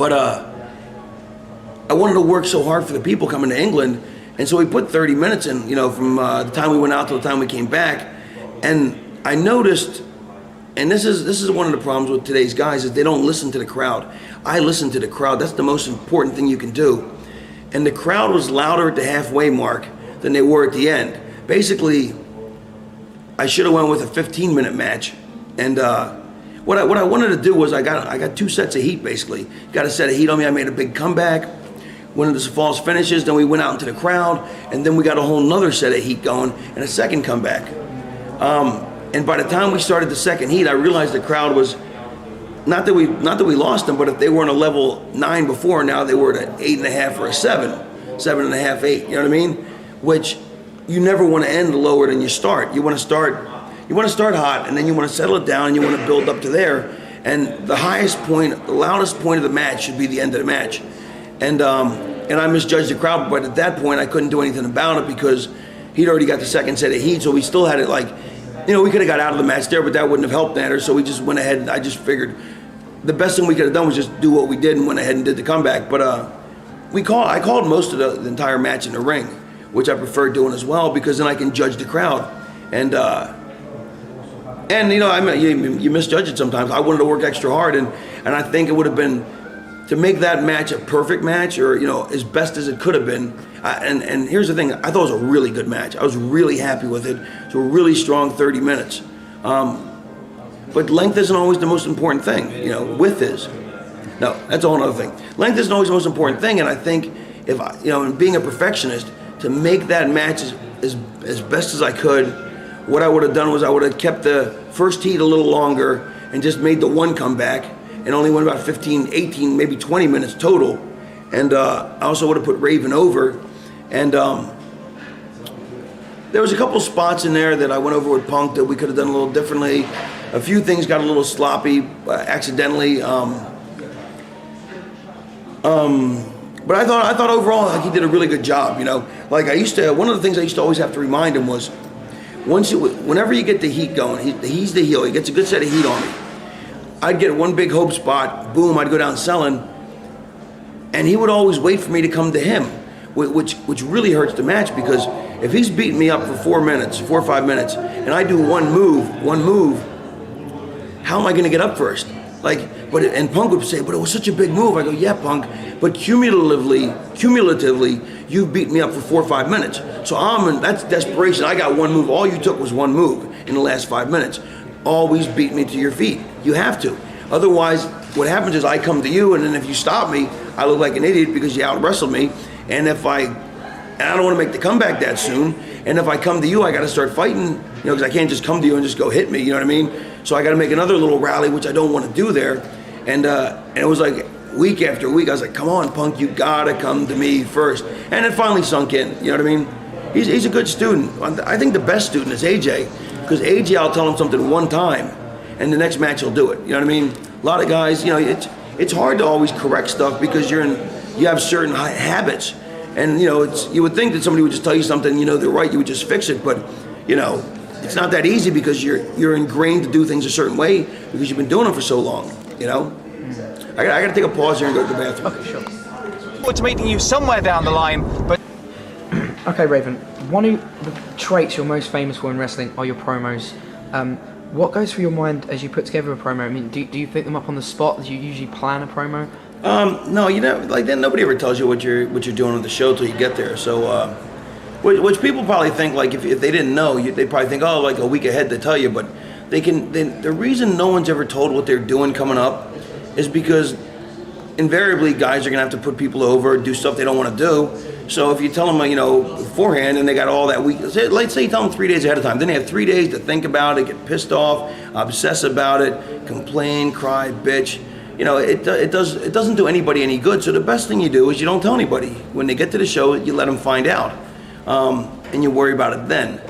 But I wanted to work so hard for the people coming to England, and so we put 30 minutes in, from the time we went out to the time we came back. And I noticed, and this is one of the problems with today's guys, is they don't listen to the crowd. I listen to the crowd. That's the most important thing you can do. And the crowd was louder at the halfway mark than they were at the end. Basically, I should have went with a 15-minute match. And what I wanted to do was I got 2 sets of heat, basically. Got a set of heat on me. I made a big comeback. Went into some false finishes. Then we went out into the crowd. And then we got a whole nother set of heat going and a second comeback. And by the time we started the second heat, I realized the crowd was, not that we lost them, but if they weren't a level 9 before, now they were at an 8.5 or a 7.5, 8. You know what I mean? Which you never want to end lower than you start. You want to start hot, and then you want to settle it down, and you want to build up to there. And the highest point, the loudest point of the match should be the end of the match. And I misjudged the crowd, but at that point I couldn't do anything about it because he'd already got the second set of heat, so we still had it like, we could have got out of the match there, but that wouldn't have helped matter. So we just went ahead, and I just figured the best thing we could have done was just do what we did and went ahead and did the comeback. But I called most of the entire match in the ring, which I prefer doing as well, because then I can judge the crowd. And you misjudge it sometimes. I wanted to work extra hard, and I think it would have been, to make that match a perfect match, or as best as it could have been. And here's the thing: I thought it was a really good match. I was really happy with it. It's a really strong 30 minutes. But length isn't always the most important thing. Width is. No, that's a whole other thing. Length isn't always the most important thing. And I think if in being a perfectionist, to make that match as best as I could, what I would have done was I would have kept the first heat a little longer and just made the one comeback, and only went about 15, 18, maybe 20 minutes total. And I also would have put Raven over. And there was a couple spots in there that I went over with Punk that we could have done a little differently. A few things got a little sloppy accidentally. But I thought overall, like, he did a really good job. Like one of the things I used to always have to remind him was, whenever you get the heat going, he's the heel. He gets a good set of heat on me. I'd get one big hope spot, boom, I'd go down selling, and he would always wait for me to come to him, which really hurts the match, because if he's beating me up for 4 or 5 minutes, and I do one move, how am I going to get up first? And Punk would say, but it was such a big move. I go, yeah, Punk, but cumulatively, you've beat me up for 4 or 5 minutes. So that's desperation. I got one move. All you took was one move in the last 5 minutes. Always beat me to your feet. You have to. Otherwise, what happens is I come to you, and then if you stop me, I look like an idiot because you out-wrestled me. And I don't want to make the comeback that soon. And if I come to you, I got to start fighting, because I can't just come to you and just go hit me, you know what I mean? So I got to make another little rally, which I don't want to do there. And it was like week after week, I was like, come on, Punk, you got to come to me first. And it finally sunk in, you know what I mean? He's a good student. I think the best student is AJ, because AJ, I'll tell him something one time, and the next match he'll do it, you know what I mean? A lot of guys, it's hard to always correct stuff because you have certain habits. And you would think that somebody would just tell you something, they're right, you would just fix it, but it's not that easy, because you're ingrained to do things a certain way because you've been doing them for so long. I got to take a pause here and go to the bathroom. Okay, sure. Forward to meeting you somewhere down the line, but okay, Raven. One of the traits you're most famous for in wrestling are your promos. What goes through your mind as you put together a promo? I mean, do you think them up on the spot? Do you usually plan a promo? No, then nobody ever tells you what you're doing on the show till you get there. So, which people probably think, like, if they didn't know, they probably think, oh, like a week ahead they tell you. But the reason no one's ever told what they're doing coming up is because invariably guys are gonna have to put people over, do stuff they don't want to do. So if you tell them, beforehand, and they got all that week, let's say you tell them 3 days ahead of time, then they have 3 days to think about it, get pissed off, obsess about it, complain, cry, bitch. It doesn't do anybody any good. So the best thing you do is you don't tell anybody. When they get to the show, you let them find out, and you worry about it then.